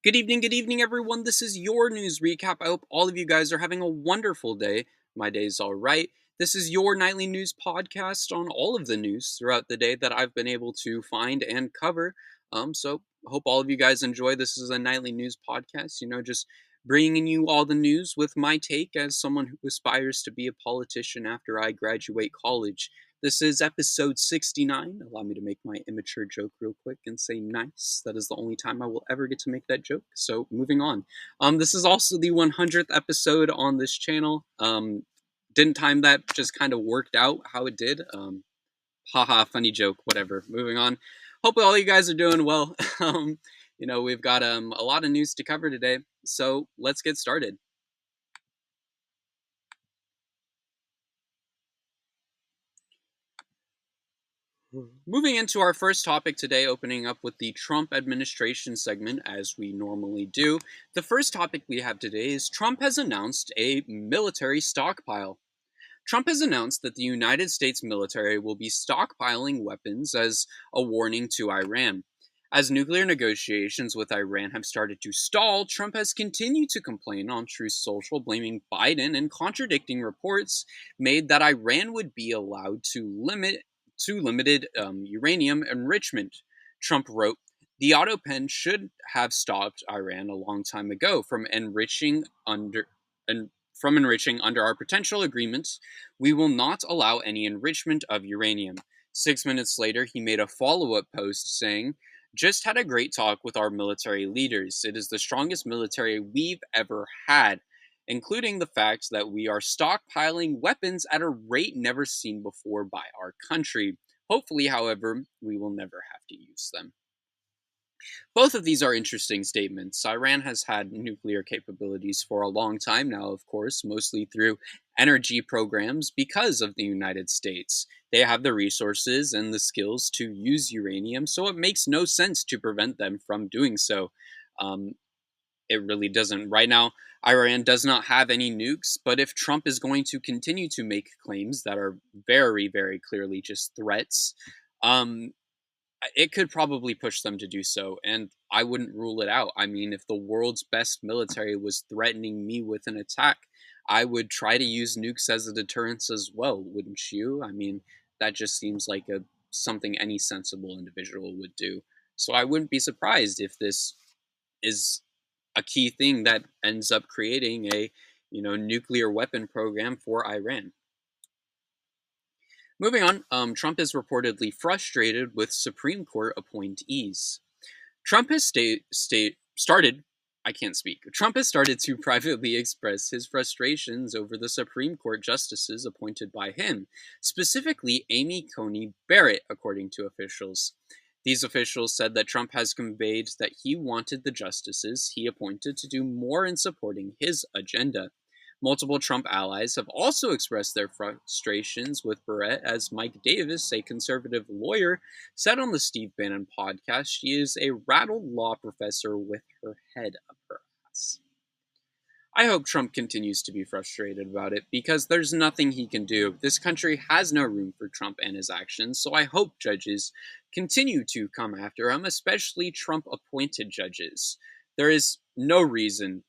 Good evening, everyone. This is your news recap. I hope all of you guys are having a wonderful day. My day's all right. This is your nightly news podcast on all of the news throughout the day that I've been able to find and cover. So hope all of you guys enjoy. This is a nightly news podcast. Just bringing you all the news with my take as someone who aspires to be a politician after I graduate college. This is episode 69. Allow me to make my immature joke real quick and say nice. That is the only time I will ever get to make that joke. So, moving on. This is also the 100th episode on this channel. Didn't time that, just kind of worked out how it did. Haha, funny joke, whatever. Moving on. Hope all you guys are doing well. We've got a lot of news to cover today. So, let's get started. Moving into our first topic today, opening up with the Trump administration segment, as we normally do. The first topic we have today is Trump has announced a military stockpile. Trump has announced that the United States military will be stockpiling weapons as a warning to Iran. As nuclear negotiations with Iran have started to stall, Trump has continued to complain on Truth Social, blaming Biden and contradicting reports made that Iran would be allowed to limited uranium enrichment. Trump wrote, "The auto pen should have stopped Iran a long time ago from enriching under our potential agreements. We will not allow any enrichment of uranium." 6 minutes later, he made a follow-up post saying, "Just had a great talk with our military leaders. It is the strongest military we've ever had, including the fact that we are stockpiling weapons at a rate never seen before by our country. Hopefully, however, we will never have to use them." Both of these are interesting statements. Iran has had nuclear capabilities for a long time now, of course, mostly through energy programs because of the United States. They have the resources and the skills to use uranium, so it makes no sense to prevent them from doing so. Um, it really doesn't. Right now, Iran does not have any nukes, but if Trump is going to continue to make claims that are very, very clearly just threats, um, it could probably push them to do so, and I wouldn't rule it out. I mean, if the world's best military was threatening me with an attack, I would try to use nukes as a deterrence as well, wouldn't you? I mean, that just seems like a something any sensible individual would do. So I wouldn't be surprised if this is a key thing that ends up creating a, nuclear weapon program for Iran. Moving on, Trump is reportedly frustrated with Supreme Court appointees. Trump has started. I can't speak. Trump has started to privately express his frustrations over the Supreme Court justices appointed by him, specifically Amy Coney Barrett, according to officials. These officials said that Trump has conveyed that he wanted the justices he appointed to do more in supporting his agenda. Multiple Trump allies have also expressed their frustrations with Barrett, as Mike Davis, a conservative lawyer, said on the Steve Bannon podcast she is a rattled law professor with her head up her ass. I hope Trump continues to be frustrated about it because there's nothing he can do. This country has no room for Trump and his actions, so I hope judges continue to come after him, especially Trump appointed judges. There is no reason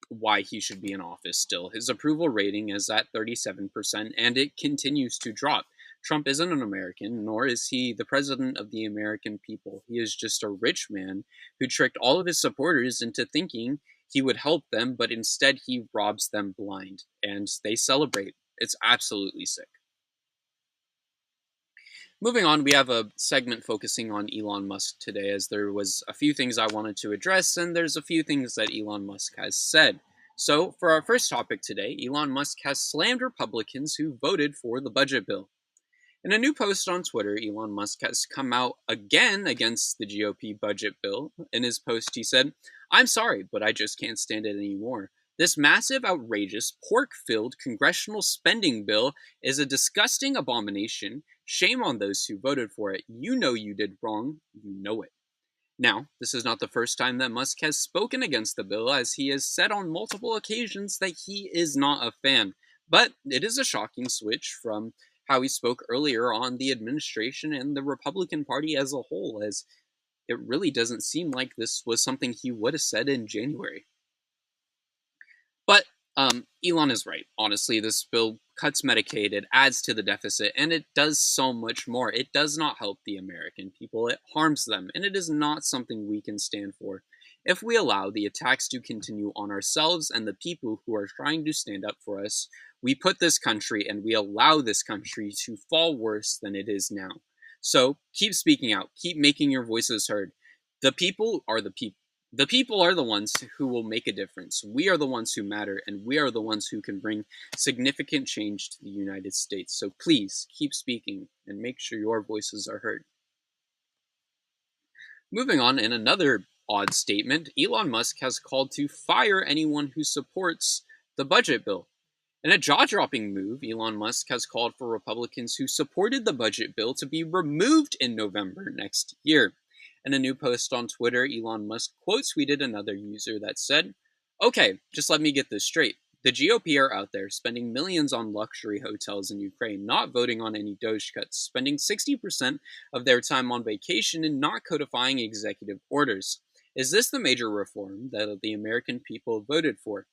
why he should be in office still. His approval rating is at 37%, and it continues to drop. Trump isn't an American, nor is he the president of the American people. He is just a rich man who tricked all of his supporters into thinking he would help them, but instead he robs them blind, and they celebrate. It's absolutely sick. Moving on, we have a segment focusing on Elon Musk today, as there was a few things I wanted to address, and there's a few things that Elon Musk has said. So, for our first topic today, Elon Musk has slammed Republicans who voted for the budget bill. In a new post on Twitter, Elon Musk has come out again against the GOP budget bill. In his post, he said, "I'm sorry, but I just can't stand it anymore. This massive, outrageous, pork-filled congressional spending bill is a disgusting abomination. Shame on those who voted for it. You know you did wrong. You know it." Now, this is not the first time that Musk has spoken against the bill, as he has said on multiple occasions that he is not a fan. But it is a shocking switch from how he spoke earlier on the administration and the Republican Party as a whole, as it really doesn't seem like this was something he would have said in January. But Elon is right. Honestly, this bill cuts Medicaid, it adds to the deficit, and it does so much more. It does not help the American people, it harms them, and it is not something we can stand for. If we allow the attacks to continue on ourselves and the people who are trying to stand up for us, we put this country and we allow this country to fall worse than it is now. So keep speaking out, keep making your voices heard. The people are the people. The people are the ones who will make a difference. We are the ones who matter, and we are the ones who can bring significant change to the United States. So please keep speaking and make sure your voices are heard. Moving on, in another odd statement, Elon Musk has called to fire anyone who supports the budget bill. In a jaw-dropping move, Elon Musk has called for Republicans who supported the budget bill to be removed in November next year. In a new post on Twitter, Elon Musk quote-tweeted another user that said, "Okay, just let me get this straight. The GOP are out there spending millions on luxury hotels in Ukraine, not voting on any Doge cuts, spending 60% of their time on vacation and not codifying executive orders. Is this the major reform that the American people voted for?"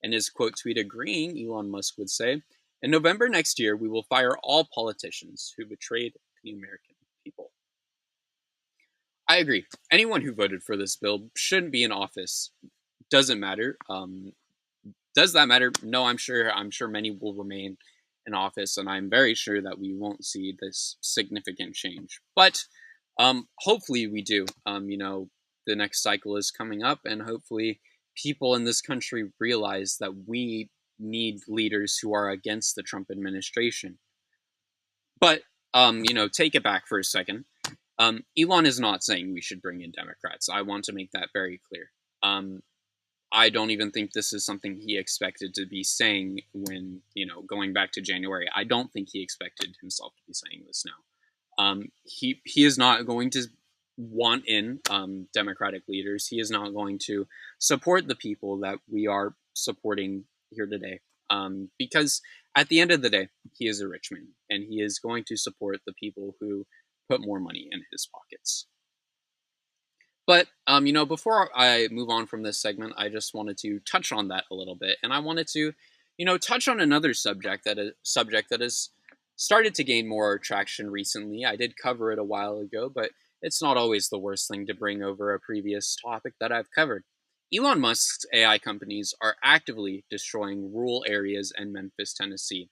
In his quote tweet agreeing, Elon Musk would say, "In November next year, we will fire all politicians who betrayed the American people." I agree. Anyone who voted for this bill shouldn't be in office. Doesn't matter. Does that matter? No, I'm sure. I'm sure many will remain in office, and I'm very sure that we won't see this significant change. But hopefully, we do. The next cycle is coming up, and hopefully, people in this country realize that we need leaders who are against the Trump administration. But take it back for a second. Elon is not saying we should bring in Democrats. I want to make that very clear. I don't even think this is something he expected to be saying when, going back to January. I don't think he expected himself to be saying this now. He is not going to want in Democratic leaders. He is not going to support the people that we are supporting here today. Because at the end of the day, he is a rich man, and he is going to support the people who put more money in his pockets. But, before I move on from this segment, I just wanted to touch on that a little bit. And I wanted to, touch on another subject that has started to gain more traction recently. I did cover it a while ago, but it's not always the worst thing to bring over a previous topic that I've covered. Elon Musk's AI companies are actively destroying rural areas in Memphis, Tennessee.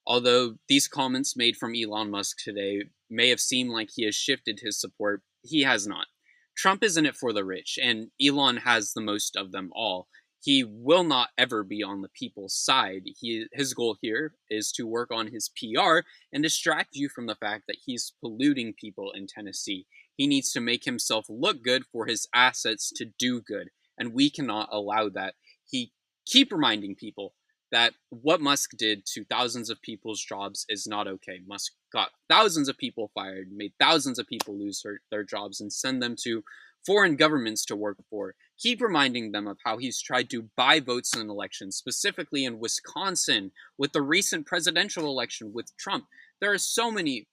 Although these comments made from Elon Musk today may have seemed like he has shifted his support, he has not. Trump is in it for the rich, and Elon has the most of them all. He will not ever be on the people's side. His goal here is to work on his PR and distract you from the fact that he's polluting people in Tennessee. He needs to make himself look good for his assets to do good, and we cannot allow that. He keep reminding people that what Musk did to thousands of people's jobs is not okay. Musk got thousands of people fired, made thousands of people lose their jobs, and send them to foreign governments to work for. Keep reminding them of how he's tried to buy votes in elections, specifically in Wisconsin with the recent presidential election with Trump. There are so many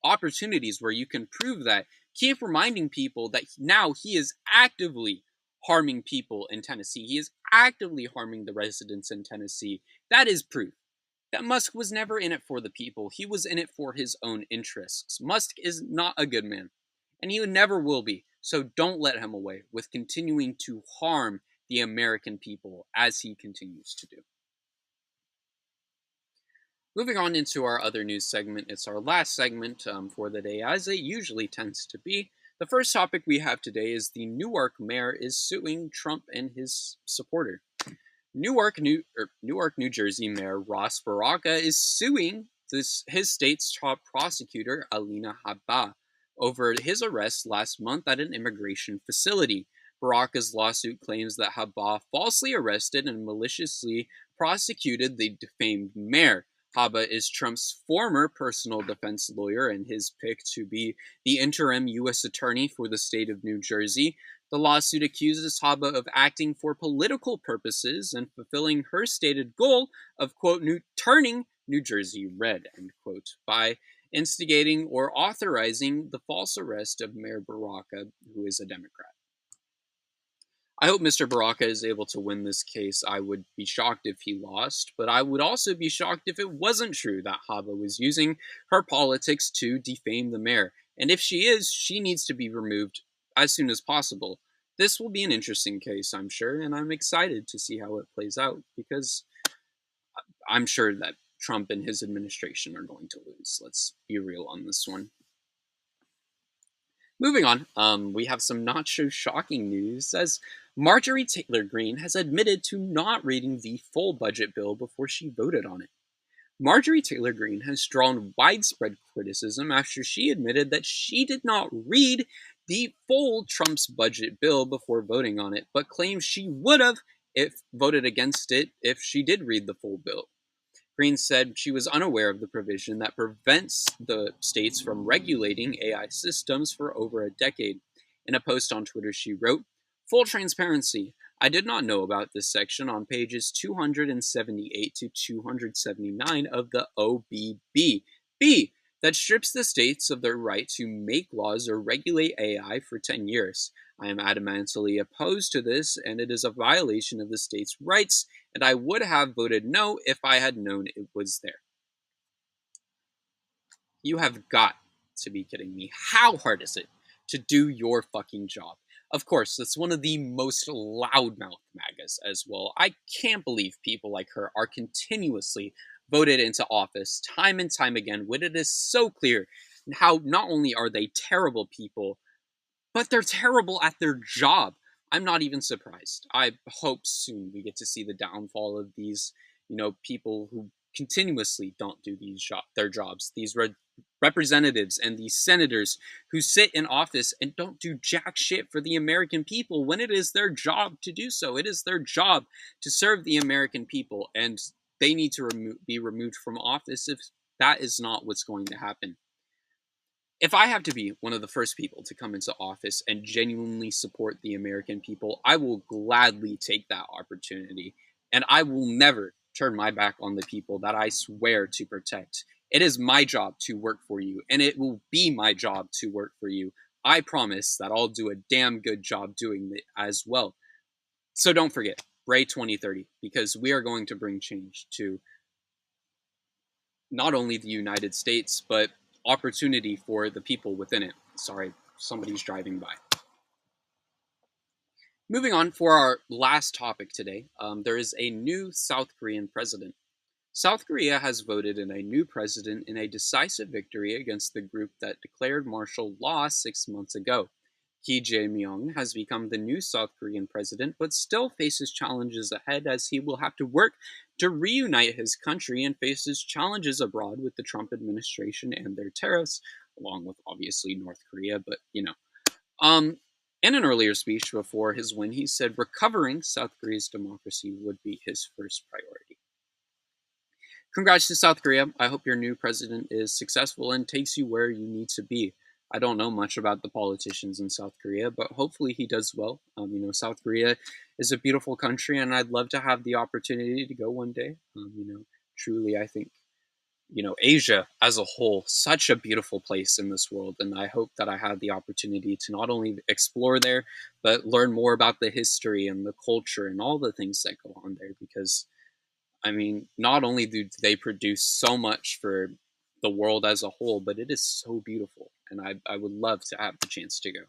opportunities where you can prove that. Keep reminding people that now he is actively harming people in Tennessee. He is actively harming the residents in Tennessee. That is proof that Musk was never in it for the people. He was in it for his own interests. Musk is not a good man, and he never will be. So don't let him away with continuing to harm the American people as he continues to do. Moving on into our other news segment, it's our last segment for the day, as it usually tends to be. The first topic we have today is the Newark mayor is suing Trump and his supporter. Newark, New Jersey Mayor Ross Baraka is suing his state's top prosecutor, Alina Habba, over his arrest last month at an immigration facility. Baraka's lawsuit claims that Habba falsely arrested and maliciously prosecuted the defamed mayor. Habba is Trump's former personal defense lawyer and his pick to be the interim U.S. attorney for the state of New Jersey. The lawsuit accuses Habba of acting for political purposes and fulfilling her stated goal of, quote, turning New Jersey red, end quote, by instigating or authorizing the false arrest of Mayor Baraka, who is a Democrat. I hope Mr. Baraka is able to win this case. I would be shocked if he lost, but I would also be shocked if it wasn't true that Hava was using her politics to defame the mayor. And if she is, she needs to be removed as soon as possible. This will be an interesting case, I'm sure, and I'm excited to see how it plays out because I'm sure that Trump and his administration are going to lose. Let's be real on this one. Moving on, we have some not so shocking news as Marjorie Taylor Greene has admitted to not reading the full budget bill before she voted on it. Marjorie Taylor Greene has drawn widespread criticism after she admitted that she did not read the full Trump's budget bill before voting on it, but claims she would have if voted against it if she did read the full bill. Greene said she was unaware of the provision that prevents the states from regulating AI systems for over a decade. In a post on Twitter, she wrote, "Full transparency. I did not know about this section on pages 278 to 279 of the OBB. B. That strips the states of their right to make laws or regulate AI for 10 years. I am adamantly opposed to this, and it is a violation of the states' rights, and I would have voted no if I had known it was there." You have got to be kidding me. How hard is it to do your fucking job? Of course, that's one of the most loudmouth MAGAs as well. I can't believe people like her are continuously voted into office time and time again when it is so clear how not only are they terrible people, but they're terrible at their job. I'm not even surprised. I hope soon we get to see the downfall of these, people who continuously don't do their jobs. These representatives and these senators who sit in office and don't do jack shit for the American people when it is their job to do so. It is their job to serve the American people, and they need to be removed from office if that is not what's going to happen. If I have to be one of the first people to come into office and genuinely support the American people, I will gladly take that opportunity. And I will never turn my back on the people that I swear to protect. It is my job to work for you, and it will be my job to work for you. I promise that I'll do a damn good job doing it as well. So don't forget, Bray 2030, because we are going to bring change to not only the United States, but opportunity for the people within it. Sorry, somebody's driving by. Moving on for our last topic today, there is a new South Korean president. South Korea has voted in a new president in a decisive victory against the group that declared martial law 6 months ago. Kim Jae-myung has become the new South Korean president, but still faces challenges ahead as he will have to work to reunite his country and faces challenges abroad with the Trump administration and their tariffs, along with obviously North Korea, but in an earlier speech before his win, he said recovering South Korea's democracy would be his first priority. Congrats to South Korea. I hope your new president is successful and takes you where you need to be. I don't know much about the politicians in South Korea, but hopefully he does well. South Korea is a beautiful country, and I'd love to have the opportunity to go one day. Truly, I think, Asia as a whole, such a beautiful place in this world, and I hope that I have the opportunity to not only explore there, but learn more about the history and the culture and all the things that go on there, because not only do they produce so much for the world as a whole, but it is so beautiful, and I would love to have the chance to go.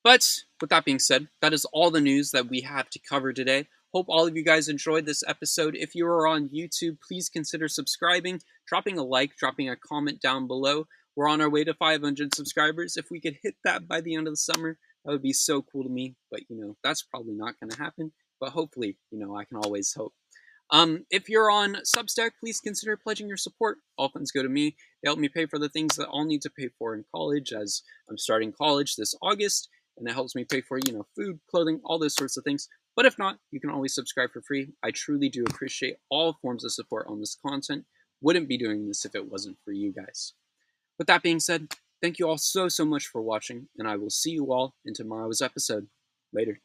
But with that being said, that is all the news that we have to cover today. Hope all of you guys enjoyed this episode. If you are on YouTube, please consider subscribing, dropping a like, dropping a comment down below. We're on our way to 500 subscribers. If we could hit that by the end of the summer, that would be so cool to me. But, that's probably not going to happen. But hopefully, I can always hope. If you're on Substack, please consider pledging your support. All funds go to me. They help me pay for the things that I'll need to pay for in college, as I'm starting college this August, and that helps me pay for, food, clothing, all those sorts of things. But if not, you can always subscribe for free. I truly do appreciate all forms of support on this content. Wouldn't be doing this if it wasn't for you guys. With that being said, thank you all so much for watching, and I will see you all in tomorrow's episode. Later.